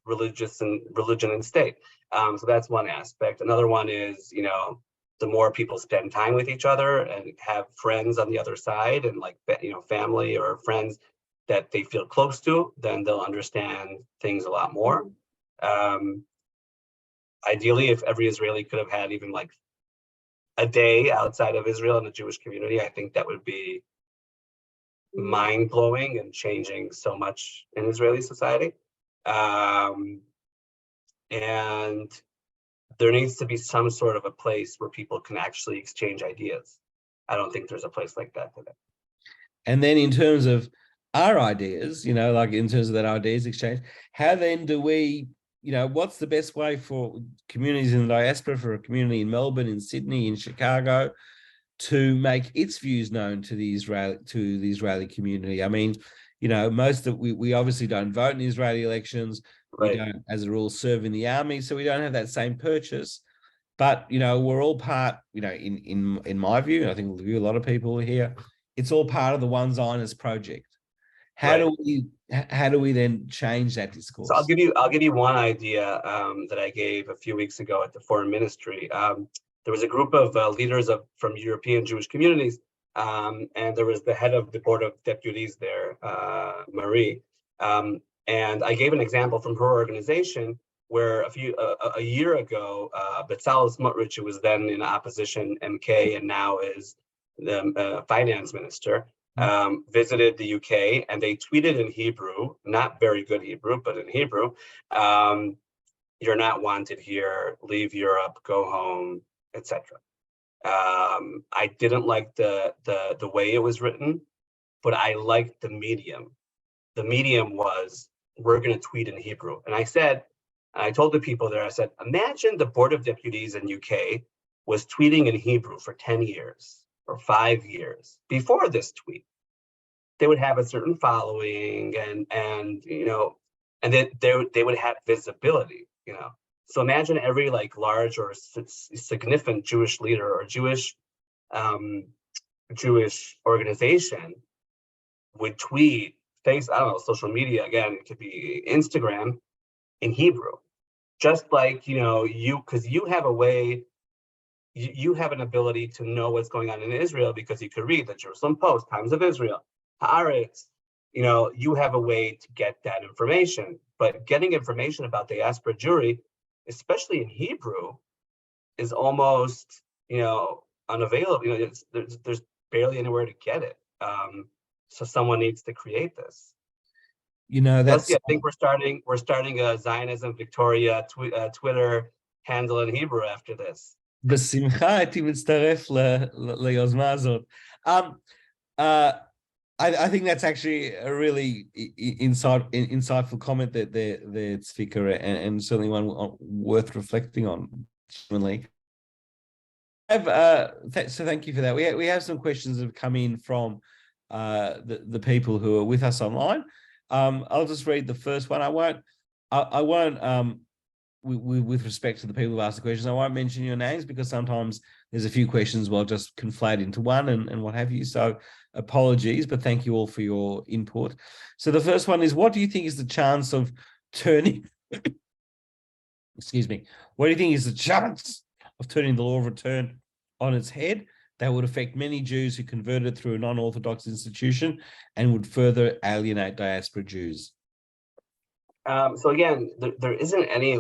religion and state. So that's one aspect. Another one is, the more people spend time with each other and have friends on the other side and family or friends that they feel close to, then they'll understand things a lot more. Ideally, if every Israeli could have had even a day outside of Israel in the Jewish community, I think that would be mind-blowing and changing so much in Israeli society. And there needs to be some sort of a place where people can actually exchange ideas. I don't think there's a place like that today. And then in terms of our ideas, like in terms of that ideas exchange, how then do we, what's the best way for communities in the diaspora, for a community in Melbourne, in Sydney, in Chicago, to make its views known to the Israeli community? I mean, we obviously don't vote in Israeli elections. Right. We don't, as a rule, serve in the army, so we don't have that same purchase. But we're all part. In my view, I think the view a lot of people here, it's all part of the One Zionist project. How do we then change that discourse? So I'll give you one idea that I gave a few weeks ago at the Foreign Ministry. There was a group of leaders from European Jewish communities, and there was the head of the Board of Deputies there, Marie. And I gave an example from her organization where a year ago, Bezalel Smotrich, who was then in opposition MK and now is the finance minister, visited the UK, and they tweeted in Hebrew, not very good Hebrew, but in Hebrew, "You're not wanted here, leave Europe, go home," etc. I didn't like the way it was written, but I liked the medium. The medium was, we're going to tweet in Hebrew. And I told the people there, I said, imagine the Board of Deputies in UK was tweeting in Hebrew for 10 years or 5 years before this tweet. They would have a certain following and then they would have visibility, So imagine every large or significant Jewish leader or Jewish organization would tweet, social media, again, it could be Instagram, in Hebrew, just like, because you have a way, you have an ability to know what's going on in Israel because you could read the Jerusalem Post, Times of Israel, Haaretz, you have a way to get that information. But getting information about diaspora Jewry, especially in Hebrew, is almost, unavailable. There's barely anywhere to get it. So someone needs to create this. That's. I think we're starting a Zionism Victoria Twitter handle in Hebrew after this. בשמחה הייתי מצטרף ליוזמה הזאת. I think that's actually a really insightful comment that Zvika, and certainly one worth reflecting on. Genuinely. So thank you for that. We have some questions that have come in from the people who are with us online. I'll just read the first one. I won't. With respect to the people who asked the questions, I won't mention your names because sometimes there's a few questions will just conflate into one and what have you. So apologies, but thank you all for your input. So the first one is, what do you think is the chance of turning, excuse me, what do you think is the chance of turning the law of return on its head that would affect many Jews who converted through a non-Orthodox institution and would further alienate diaspora Jews? So again, there isn't any,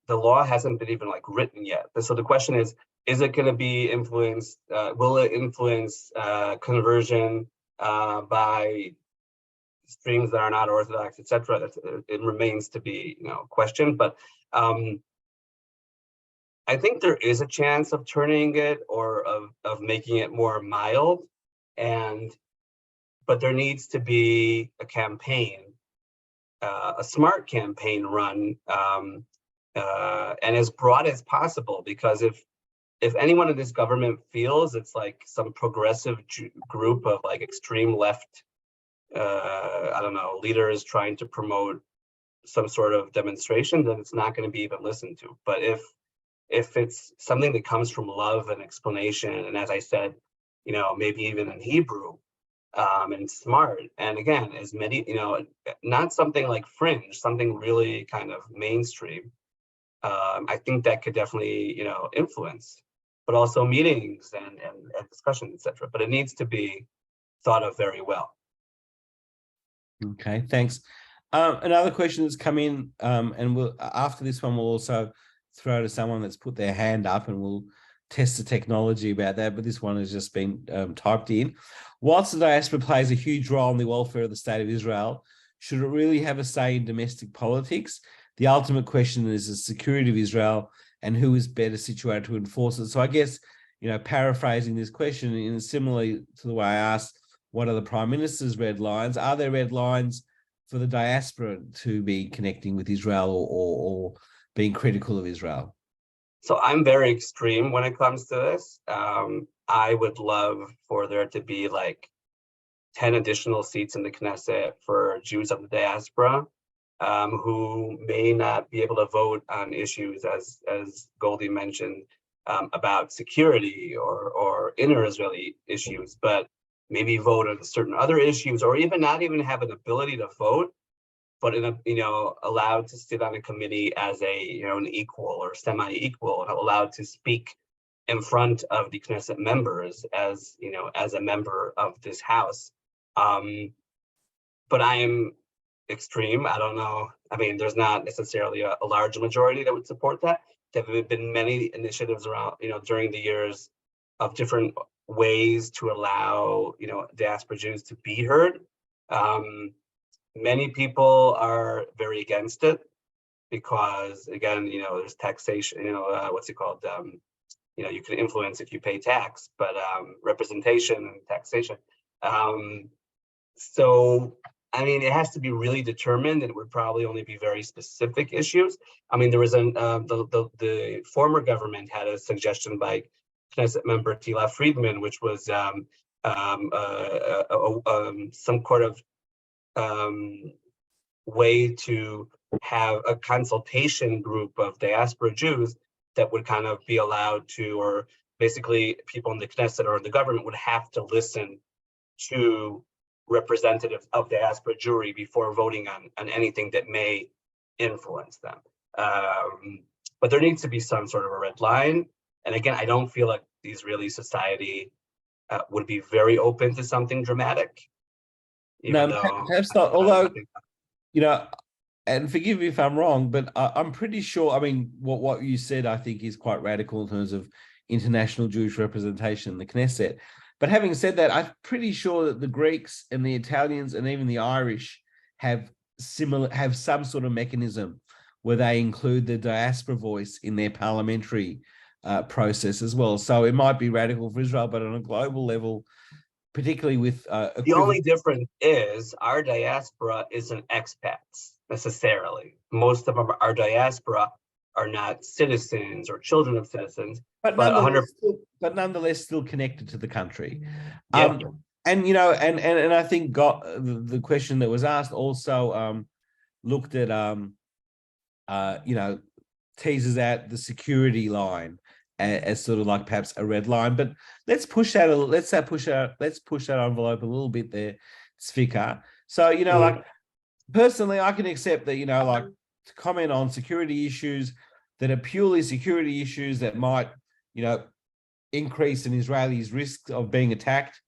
the law hasn't been even written yet. So the question is it going to be influenced, will it influence conversion by streams that are not Orthodox, etc.? It remains to be, questioned. But I think there is a chance of turning it or of making it more mild, but there needs to be a campaign, a smart campaign run, and as broad as possible, because if anyone in this government feels it's some progressive group of extreme left, leaders trying to promote some sort of demonstration, then it's not going to be even listened to. But if it's something that comes from love and explanation, and as I said, maybe even in Hebrew, and smart, and again, as many, not something like fringe, something really kind of mainstream, I think that could definitely, influence, but also meetings and discussions, etc. But it needs to be thought of very well. Okay, thanks. Another question that's come in, and after this one, we'll also throw to someone that's put their hand up, and we'll test the technology about that. But this one has just been typed in. Whilst the diaspora plays a huge role in the welfare of the state of Israel, should it really have a say in domestic politics? The ultimate question is the security of Israel and who is better situated to enforce it. So I guess, paraphrasing this question, in similarly to the way I asked, what are the Prime Minister's red lines? Are there red lines for the diaspora to be connecting with Israel or being critical of Israel? So I'm very extreme when it comes to this. I would love for there to be like 10 additional seats in the Knesset for Jews of the diaspora who may not be able to vote on issues, as Goldie mentioned, about security or inter-Israeli issues, but maybe vote on certain other issues, or even not even have an ability to vote, but allowed to sit on a committee as an equal or semi-equal, and allowed to speak in front of the Knesset members as a member of this house. But I am extreme. I don't know. I mean, there's not necessarily a large majority that would support that. There have been many initiatives around, during the years of different ways to allow, diaspora Jews to be heard. Many people are very against it because, again, there's taxation, what's it called? You can influence if you pay tax, but representation and taxation. So, I mean, it has to be really determined, and it would probably only be very specific issues. I mean, there was the former government had a suggestion by Knesset member Tila Friedman, which was some sort of way to have a consultation group of diaspora Jews that would kind of be allowed to, or basically people in the Knesset or the government would have to listen to representatives of diaspora Jewry before voting on anything that may influence them. But there needs to be some sort of a red line. And again, I don't feel like the Israeli society would be very open to something dramatic. No, perhaps not. Although, and forgive me if I'm wrong, but I'm pretty sure, I mean, what you said, I think, is quite radical in terms of international Jewish representation in the Knesset. But having said that, I'm pretty sure that the Greeks and the Italians and even the Irish have some sort of mechanism where they include the diaspora voice in their parliamentary process as well. So it might be radical for Israel, but on a global level, particularly with the only difference is our diaspora isn't expats necessarily. Most of our diaspora are not citizens or children of citizens, but nonetheless still connected to the country. Yeah. And I think the question that was asked also looked at teases out the security line as sort of like perhaps a red line. But let's push that envelope a little bit there, Zvika. So like personally, I can accept that like to comment on security issues that are purely security issues that might increase an Israeli's risk of being attacked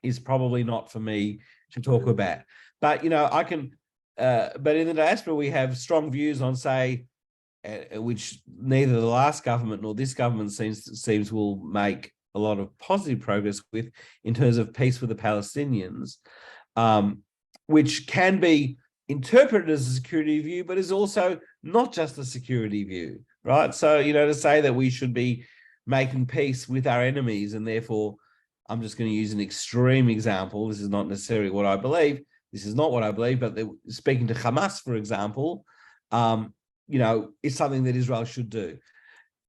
is probably not for me to talk about. But I can. But in the diaspora, we have strong views on, say, which neither the last government nor this government seems will make a lot of positive progress with, in terms of peace with the Palestinians, which can be interpreted as a security view, but is also not just a security view, right? So, to say that we should be making peace with our enemies, and therefore, I'm just going to use an extreme example. This is not necessarily what I believe. This is not what I believe, but speaking to Hamas, for example, is something that Israel should do.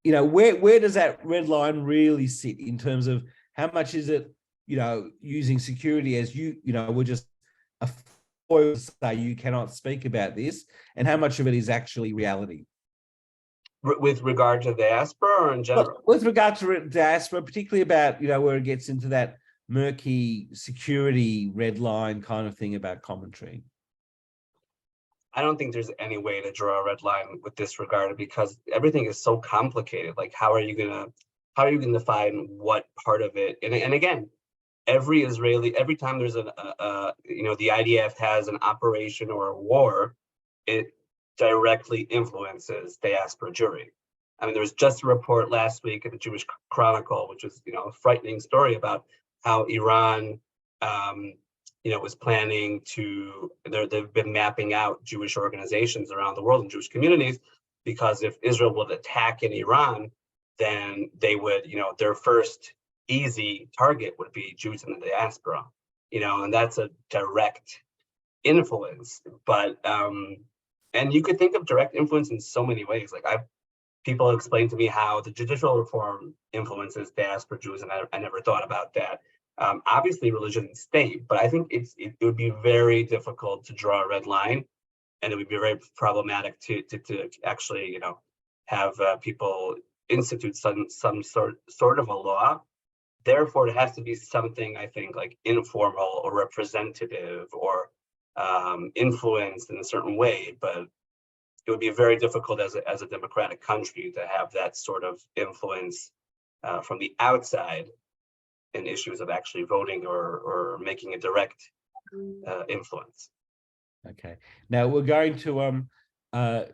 Where does that red line really sit in terms of how much is it, using security as we're just a foil to say you cannot speak about this, and how much of it is actually reality? With regard to diaspora or in general? With regard to diaspora, particularly about, where it gets into that murky security red line kind of thing about commentary. I don't think there's any way to draw a red line with this regard, because everything is so complicated. Like, how are you gonna define what part of it? And again, every time there's the IDF has an operation or a war, it directly influences diaspora Jewry. I mean, there was just a report last week in the Jewish Chronicle, which was a frightening story about how Iran was planning to, they've been mapping out Jewish organizations around the world and Jewish communities, because if Israel would attack in Iran, then they would, their first easy target would be Jews in the diaspora, and that's a direct influence. But, and you could think of direct influence in so many ways. Like people explain to me how the judicial reform influences diaspora Jews, and I never thought about that. Obviously religion and state, but I think it would be very difficult to draw a red line, and it would be very problematic to actually, have people institute some sort of a law. Therefore, it has to be something, I think, like informal or representative or influenced in a certain way. But it would be very difficult as a democratic country to have that sort of influence from the outside in issues of actually voting or making a direct influence. Okay. Now we're going to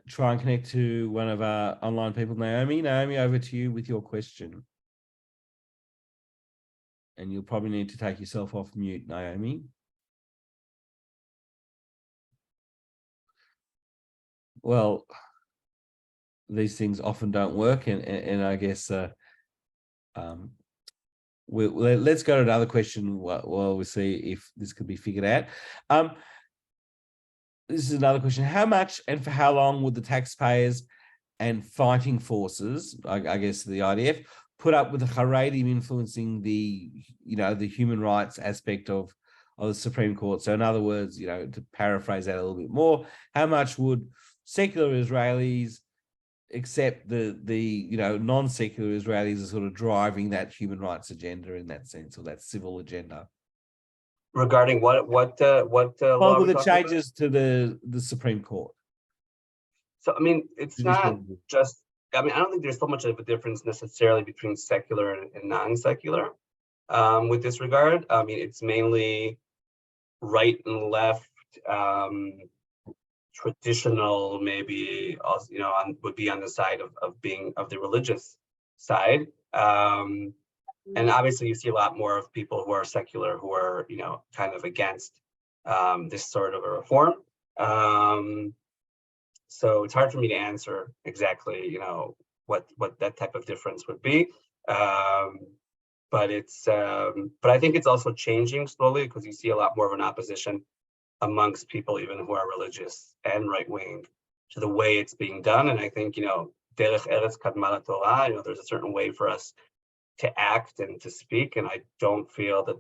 try and connect to one of our online people, Naomi. Naomi, over to you with your question. And you'll probably need to take yourself off mute, Naomi. Well, these things often don't work, and I guess let's go to another question while we see if this could be figured out. This is another question. How much and for how long would the taxpayers and fighting forces, I guess the IDF, put up with the Haredim influencing the human rights aspect of the Supreme Court? So in other words, to paraphrase that a little bit more, how much would secular Israelis accept the non-secular Israelis are sort of driving that human rights agenda in that sense, or that civil agenda? Regarding what law with the changes to the Supreme Court. So I mean, it's not just. I mean, I don't think there's so much of a difference necessarily between secular and non-secular with this regard. I mean, it's mainly right and left, traditional, maybe also, would be on the side of the religious side. And obviously you see a lot more of people who are secular who are, kind of against this sort of a reform. So it's hard for me to answer exactly, what that type of difference would be. But I think it's also changing slowly, because you see a lot more of an opposition amongst people even who are religious and right-wing to the way it's being done. And I think, derech eretz kadma Torah, there's a certain way for us to act and to speak. And I don't feel that,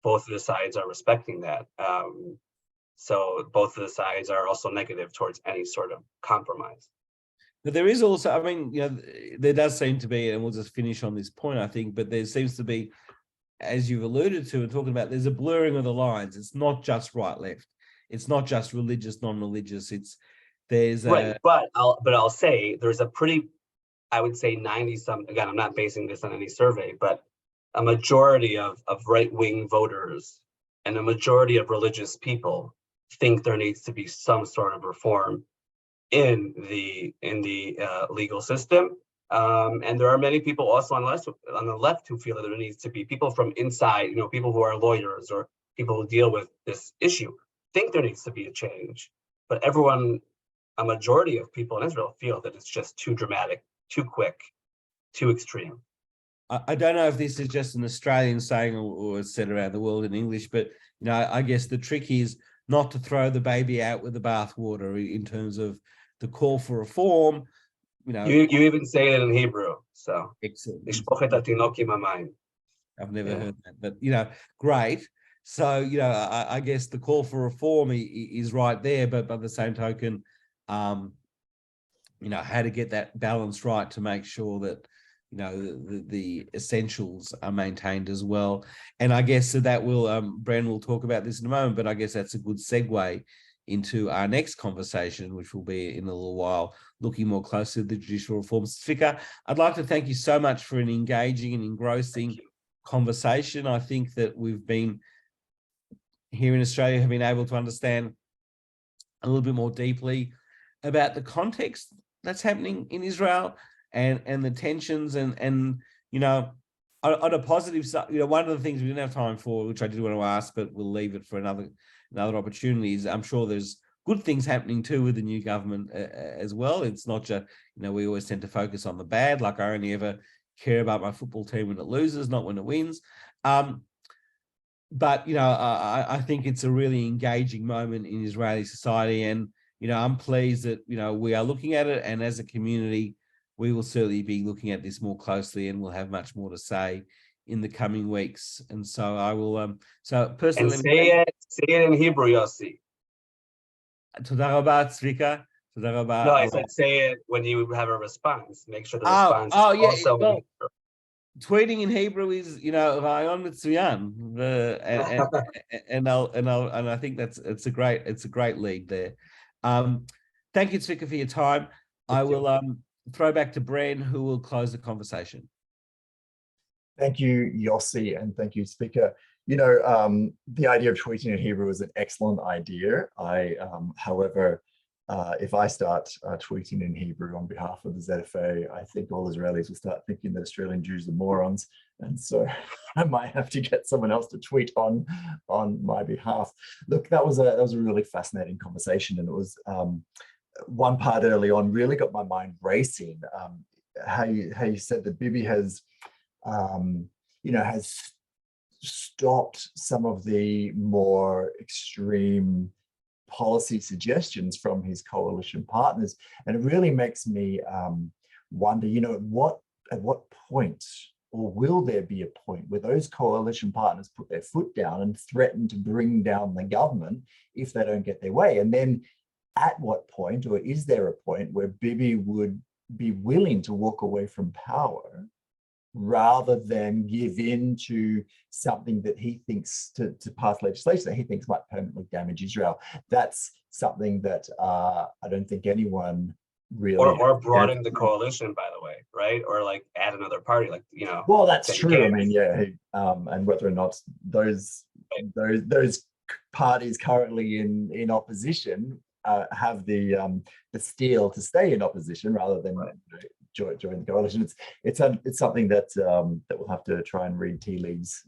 both of the sides are respecting that. So both of the sides are also negative towards any sort of compromise. But there is also, I mean, there does seem to be, and we'll just finish on this point, I think, but there seems to be, as you've alluded to and talking about, there's a blurring of the lines. It's not just right, left. It's not just religious, non-religious. There's right. But I'll say there's a pretty, I would say 90-some, again, I'm not basing this on any survey, but a majority of right-wing voters and a majority of religious people think there needs to be some sort of reform in the legal system. And there are many people also on the left who feel that there needs to be people from inside, people who are lawyers or people who deal with this issue, think there needs to be a change. But a majority of people in Israel feel that it's just too dramatic, too quick, too extreme. I don't know if this is just an Australian saying or it's said around the world in English, but I guess the trick is not to throw the baby out with the bathwater in terms of the call for reform. You even say it in Hebrew, so excellent. I've never heard that, but great. So I guess the call for reform is right there, but by the same token, how to get that balance right to make sure that the essentials are maintained as well. And I guess that will Bren will talk about this in a moment, but I guess that's a good segue into our next conversation, which will be in a little while, looking more closely at the judicial reforms. Zvika, I'd like to thank you so much for an engaging and engrossing conversation. I think that we've been here in Australia have been able to understand a little bit more deeply about the context that's happening in Israel and the tensions and on a positive side, one of the things we didn't have time for, which I did want to ask, but we'll leave it for another opportunity, is I'm sure there's good things happening too with the new government as well. It's not just, we always tend to focus on the bad, like I only ever care about my football team when it loses, not when it wins. But, I think it's a really engaging moment in Israeli society. And, I'm pleased that, we are looking at it. And as a community, we will certainly be looking at this more closely, and we'll have much more to say in the coming weeks. And so I will, so personally. And say it in Hebrew, Yossi. Toda rabah, Zvika. Toda rabah. No, I said say it when you have a response. Make sure the response is also in Hebrew. Tweeting in Hebrew is, Rayon Mitsuyan, and I think it's a great lead there. Thank you, Zvika, for your time. I will throw back to Bren, who will close the conversation. Thank you, Yossi, and thank you, Zvika. The idea of tweeting in Hebrew is an excellent idea. However, if I start tweeting in Hebrew on behalf of the ZFA, I think all Israelis will start thinking that Australian Jews are morons. And so I might have to get someone else to tweet on my behalf. Look, that was a really fascinating conversation. And it was one part early on really got my mind racing. How you said that Bibi has stopped some of the more extreme policy suggestions from his coalition partners. And it really makes me wonder, at what point, or will there be a point where those coalition partners put their foot down and threaten to bring down the government if they don't get their way? And then at what point, or is there a point where Bibi would be willing to walk away from power rather than give in to something that he thinks to pass legislation that he thinks might permanently damage Israel? That's something that I don't think anyone really... Or broaden the coalition, by the way, right? Or like add another party, Well, that's true. I mean, yeah, and whether or not those parties currently in opposition have the steel to stay in opposition rather than join the coalition. It's something that we'll have to try and read tea leaves,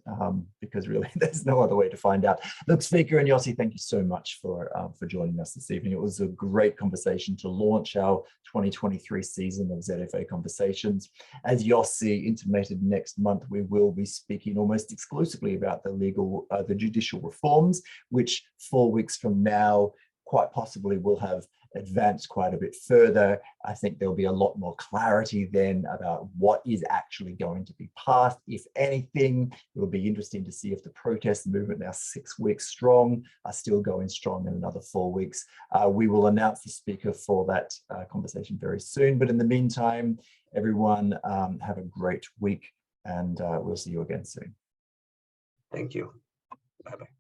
because really there's no other way to find out. Look, Zvika and Yossi, thank you so much for joining us this evening. It was a great conversation to launch our 2023 season of ZFA Conversations. As Yossi intimated, next month we will be speaking almost exclusively about the judicial reforms, which 4 weeks from now quite possibly will have advanced quite a bit further. I think there'll be a lot more clarity then about what is actually going to be passed, if anything. It will be interesting to see if the protest movement, now 6 weeks strong, are still going strong in another 4 weeks. We will announce the speaker for that conversation very soon. But in the meantime, everyone have a great week, and we'll see you again soon. Thank you. Bye-bye.